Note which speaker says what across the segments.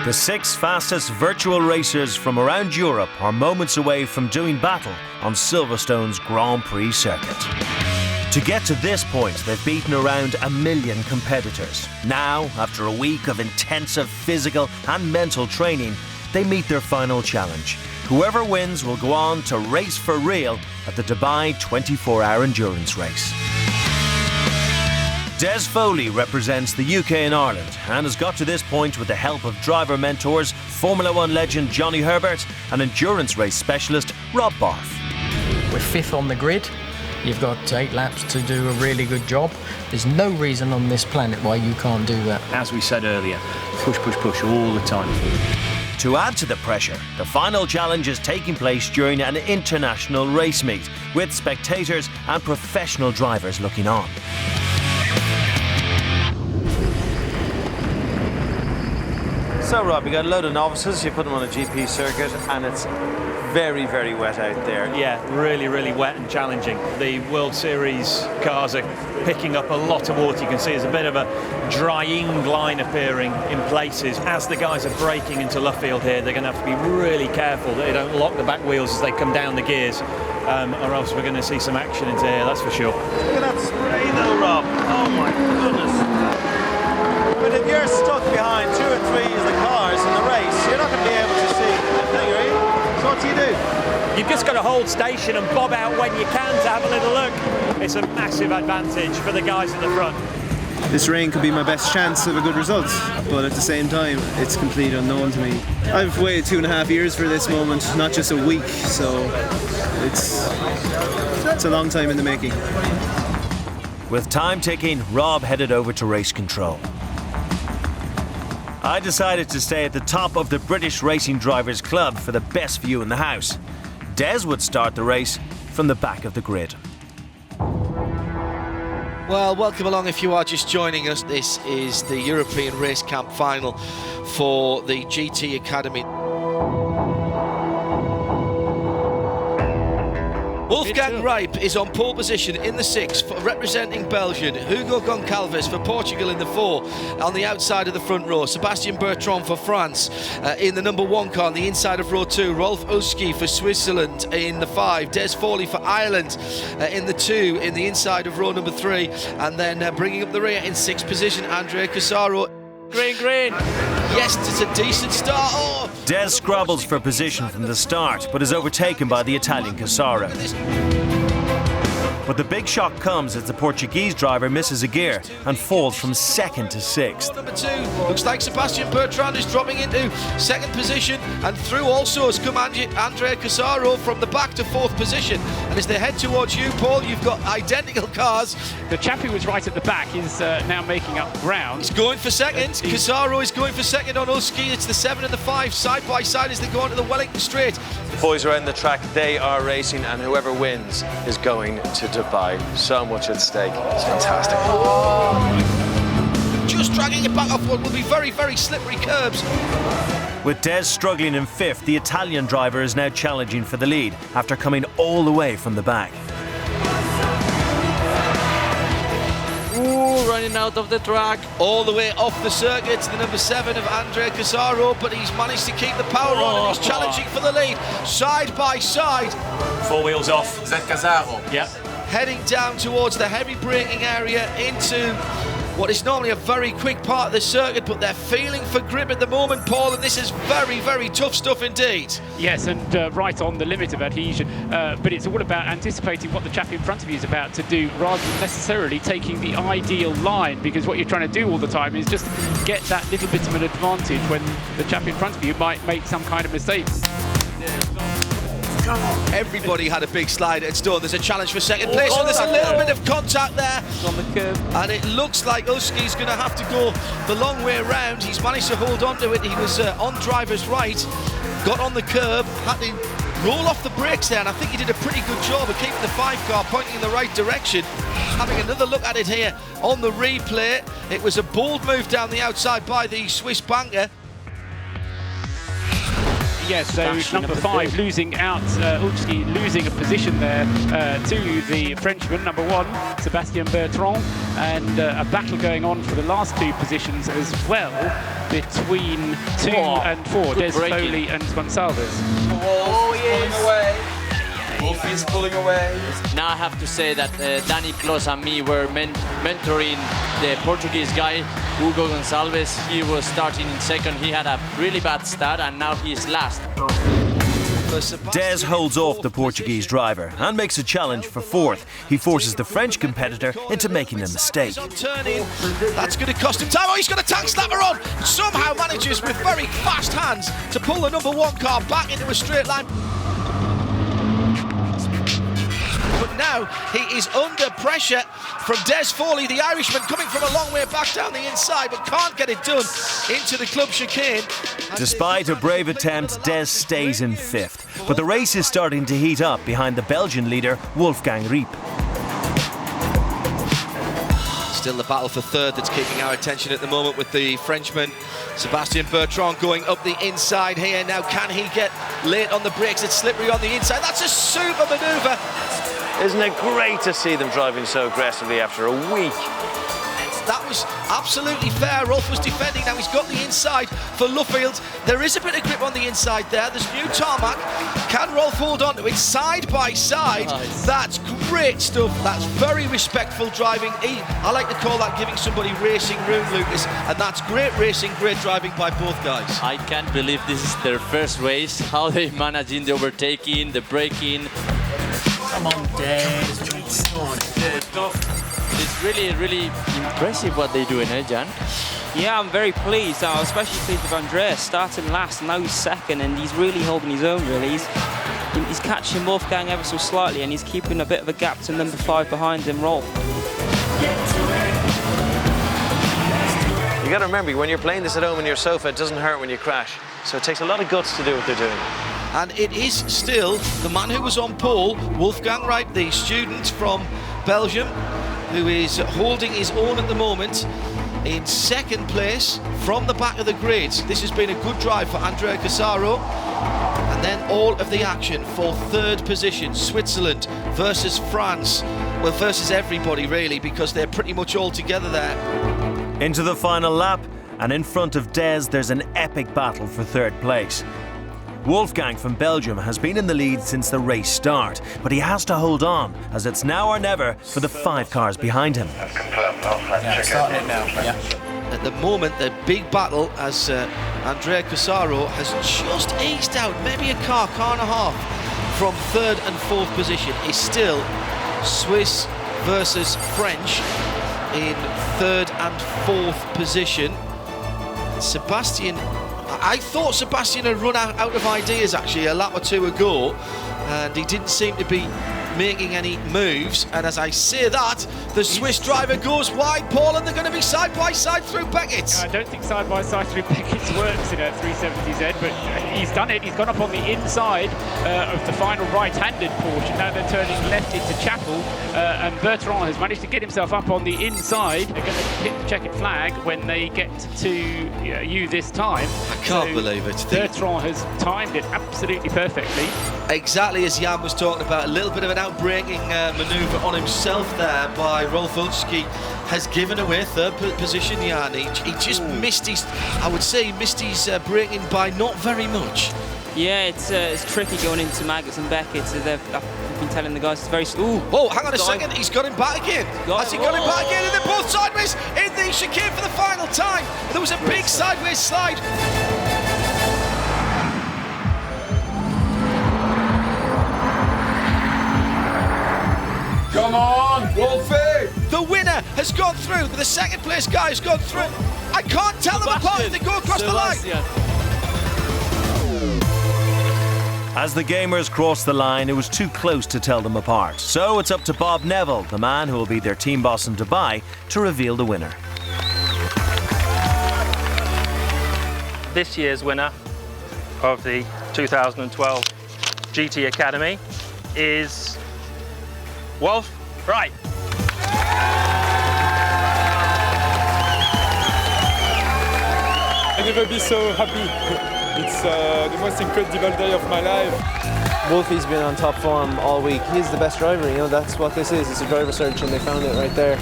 Speaker 1: The 6 fastest virtual racers from around Europe are moments away from doing battle on Silverstone's Grand Prix circuit. To get to this point, they've beaten around 1 million competitors. Now, after a week of intensive physical and mental training, they meet their final challenge. Whoever wins will go on to race for real at the Dubai 24-hour endurance race. Des Foley represents the UK and Ireland and has got to this point with the help of driver mentors, Formula 1 legend Johnny Herbert and endurance race specialist Rob Barff.
Speaker 2: We're 5th on the grid. You've got 8 laps to do a really good job. There's no reason on this planet why you can't do that.
Speaker 3: As we said earlier, push, push, push all the time.
Speaker 1: To add to the pressure, the final challenge is taking place during an international race meet with spectators and professional drivers looking on.
Speaker 4: So Rob, you got a load of novices, you put them on a GP circuit and it's very, very wet out there.
Speaker 3: Yeah, really, really wet and challenging. The World Series cars are picking up a lot of water. You can see there's a bit of a drying line appearing in places. As the guys are braking into Luffield here, they're going to have to be really careful that they don't lock the back wheels as they come down the gears, or else we're going to see some action into here, that's for sure.
Speaker 4: Look at that spray though, Rob. Oh my goodness. But if you're stuck behind 2 or 3 of the cars in the race, you're not going to be able to see the thing, are you? So what do you do?
Speaker 3: You've just got to hold station and bob out when you can to have a little look. It's a massive advantage for the guys at the front.
Speaker 5: This rain could be my best chance of a good result, but at the same time, it's complete unknown to me. I've waited 2.5 years for this moment, not just a week, so it's a long time in the making.
Speaker 1: With time ticking, Rob headed over to race control. I decided to stay at the top of the British Racing Drivers Club for the best view in the house. Des would start the race from the back of the grid.
Speaker 6: Well, welcome along if you are just joining us. This is the European Race Camp final for the GT Academy. Wolfgang Rijp is on pole position in the 6 representing Belgium. Hugo Goncalves for Portugal in the 4 on the outside of the front row. Sébastien Bertrand for France in the number 1 car on the inside of row 2. Rolf Uski for Switzerland in the 5. Des Foley for Ireland in the 2 in the inside of row number 3. And then bringing up the rear in 6th position, Andrea Casaro. Green. Yes, it's a decent start. Oh.
Speaker 1: Des scrabbles for position from the start, but is overtaken by the Italian Casaro. But the big shock comes as the Portuguese driver misses a gear and falls from 2nd to 6th.
Speaker 6: Number 2, looks like Sébastien Bertrand is dropping into 2nd position, and through also has come Andrea Casaro from the back to 4th position. And as they head towards you, Paul, you've got identical cars.
Speaker 7: The chap who was right at the back is now making up ground.
Speaker 6: He's going for 2nd. Casaro is going for 2nd on Uski. It's the 7 and the 5 side by side as they go onto the Wellington Straight.
Speaker 4: The boys are in the track, they are racing, and whoever wins is going to Dubai. So much at stake. It's fantastic.
Speaker 6: Just dragging it back off what will be very, very slippery curbs.
Speaker 1: With Des struggling in 5th, the Italian driver is now challenging for the lead after coming all the way from the back.
Speaker 6: Ooh, running out of the track. All the way off the circuit to the number 7 of Andrea Casaro, but he's managed to keep the power on and he's challenging for the lead. Side by side.
Speaker 3: 4 wheels off.
Speaker 8: Is that Casaro?
Speaker 3: Yep.
Speaker 6: Heading down towards the heavy braking area into what is normally a very quick part of the circuit, but they're feeling for grip at the moment, Paul, and this is very, very tough stuff indeed.
Speaker 7: Yes, and right on the limit of adhesion, but it's all about anticipating what the chap in front of you is about to do rather than necessarily taking the ideal line, because what you're trying to do all the time is just get that little bit of an advantage when the chap in front of you might make some kind of mistake.
Speaker 6: Everybody had a big slide at Stone. There's a challenge for 2nd place, and there's a little bit of contact there.
Speaker 7: On the curve.
Speaker 6: And it looks like Uski's going to have to go the long way around. He's managed to hold on to it. He was on driver's right, got on the curb, had to roll off the brakes there, and I think he did a pretty good job of keeping the 5 car pointing in the right direction. Having another look at it here on the replay, it was a bold move down the outside by the Swiss banker.
Speaker 7: Yes, so number 5 losing out, Uski losing a position there to the Frenchman, number 1, Sébastien Bertrand, and a battle going on for the last 2 positions as well between 2 and 4, Des Foley and Gonçalves.
Speaker 8: Oh, yes. Wolf is pulling away.
Speaker 9: Now I have to say that Danny Clos and me were mentoring the Portuguese guy, Hugo Gonçalves. He was starting in second. He had a really bad start and now he's last.
Speaker 1: Des holds off the Portuguese driver and makes a challenge for fourth. He forces the French competitor into making a mistake.
Speaker 6: That's going to cost him time. Oh, he's got a tank slapper on. Somehow manages with very fast hands to pull the number 1 car back into a straight line. But now he is under pressure from Des Foley, the Irishman, coming from a long way back down the inside, but can't get it done into the club chicane.
Speaker 1: Despite a brave attempt, Des stays in 5th. But the race is starting to heat up behind the Belgian leader, Wolfgang Riep.
Speaker 6: Still the battle for 3rd that's keeping our attention at the moment, with the Frenchman Sébastien Bertrand going up the inside here. Now can he get late on the brakes? It's slippery on the inside. That's a super manoeuvre.
Speaker 4: Isn't it great to see them driving so aggressively after a week?
Speaker 6: That was absolutely fair. Rolf was defending. Now he's got the inside for Luffield. There is a bit of grip on the inside there. There's new tarmac. Can Rolf hold on to it side by side? Nice. That's great stuff. That's very respectful driving. I like to call that giving somebody racing room, Lucas. And that's great racing, great driving by both guys.
Speaker 9: I can't believe this is their first race. How they managing the overtaking, the braking.
Speaker 2: Come on, Des.
Speaker 9: It's really, really impressive what they're doing, Jan?
Speaker 10: Yeah, I'm very pleased. I'm especially pleased with Andreas starting last, now he's second, and he's really holding his own, really. He's catching Wolfgang ever so slightly, and he's keeping a bit of a gap to number 5 behind him, Rolf.
Speaker 4: You got to remember, when you're playing this at home on your sofa, it doesn't hurt when you crash. So it takes a lot of guts to do what they're doing.
Speaker 6: And it is still the man who was on pole, Wolfgang Riep, the student from Belgium, who is holding his own at the moment in 2nd place from the back of the grid. This has been a good drive for Andrea Casaro. And then all of the action for 3rd position, Switzerland versus France. Well, versus everybody really, because they're pretty much all together there.
Speaker 1: Into the final lap, and in front of Des, there's an epic battle for 3rd place. Wolfgang from Belgium has been in the lead since the race start, but he has to hold on, as it's now or never for the 5 cars behind him.
Speaker 8: Starting it now. Yeah.
Speaker 6: At the moment, the big battle, as Andrea Casaro has just eased out, maybe a car and a half from 3rd and 4th position, is still Swiss versus French in 3rd and 4th position. Sebastian, I thought Sebastian had run out of ideas actually a lap or 2 ago, and he didn't seem to be making any moves. And as I say that, the Swiss driver goes wide, Paul, and they're going to be side by side through Beckett.
Speaker 7: I don't think side by side through Beckett works in a 370Z, but he's done it. He's gone up on the inside of the final right-handed portion. Now they're turning left into Chapel, and Bertrand has managed to get himself up on the inside. They're going to hit the checkered flag when they get to you this time.
Speaker 6: I can't believe it.
Speaker 7: Bertrand has timed it absolutely perfectly.
Speaker 6: Exactly as Jan was talking about, a little bit of an outbraking manoeuvre on himself there by Rolf Ulski has given away 3rd position, Jan. He just missed his, I would say, missed his braking by not very much.
Speaker 10: Yeah, it's tricky going into Maggots and Beckett. So I've been telling the guys it's very... Ooh,
Speaker 6: oh, hang on a second, he's got him back again. Has he got him back again? And they're both sideways in the chicane for the final time. There was a big sideways slide.
Speaker 8: Come on, Wolfie!
Speaker 6: The winner has gone through. The 2nd place guy has gone through. I can't tell them apart if they go across the line.
Speaker 1: As the gamers crossed the line, it was too close to tell them apart. So it's up to Bob Neville, the man who will be their team boss in Dubai, to reveal the winner.
Speaker 11: This year's winner of the 2012 GT Academy is Wolf Riep.
Speaker 12: I'll never be so happy. It's the most incredible day of my life.
Speaker 5: Wolfie's been on top form all week. He's the best driver, you know, that's what this is. It's a driver search and they found it right there.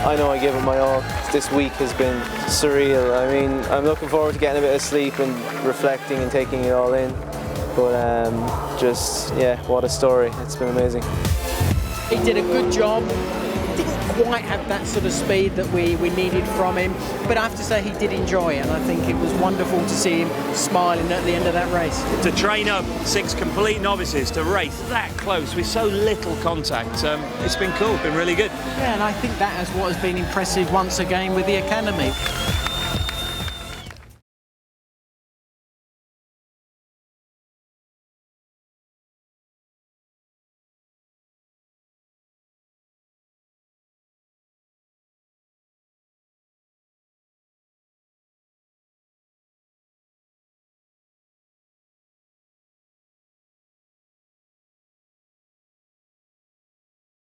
Speaker 5: I know I gave it my all. This week has been surreal. I mean, I'm looking forward to getting a bit of sleep and reflecting and taking it all in. But just, yeah, what a story. It's been amazing.
Speaker 2: He did a good job. Didn't quite have that sort of speed that we needed from him, but I have to say he did enjoy it, and I think it was wonderful to see him smiling at the end of that race.
Speaker 3: To train up 6 complete novices to race that close with so little contact, it's been cool, been really good.
Speaker 2: Yeah, and I think that is what has been impressive once again with the Academy.